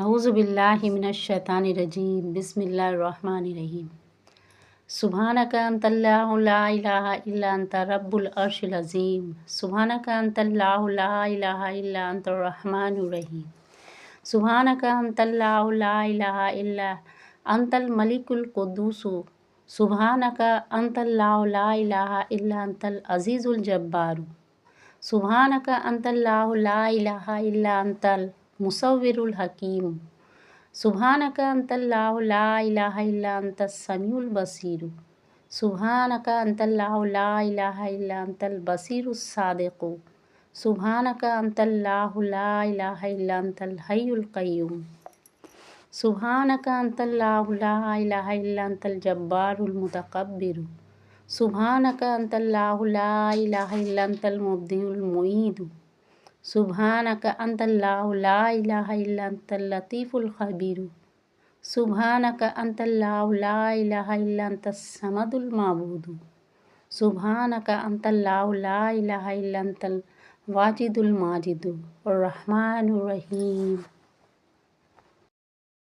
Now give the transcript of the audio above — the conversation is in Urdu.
اعوذ باللہ من الشیطان الرجیم بسم اللہ الرحمن الرحیم سبحانک انت اللہ لا الہ الا انت رب العرش العظیم سبحانک انت اللہ لا الہ الا انت الرحمن الرحیم سبحانک انت اللہ لا الہ الا انت الملک القدوس سبحانک انت اللہ لا الہ الا انت العزیز الجبار سبحانک انت اللہ لا الہ الا انت المصور الحکیم سبحانک انت اللہ لا الہ الا انت السمیع البصیر سبحانک انت اللہ لا الہ الا انت البصیر الصادق سبحانک انت اللہ لا الہ الا انت الحی القیوم سبحانک انت اللہ لا الہ الا انت الجبار المتکبر سبحانک انت اللہ لا الہ الا انت المبدئ المعید سبحانک انت اللہ لا الہ الا انت اللطیف الخبیر سبحانک انت اللہ لا الہ الا انت الصمد المعبود سبحانک انت اللہ لا الہ الا انت الواجد الماجد الرحمن الرحیم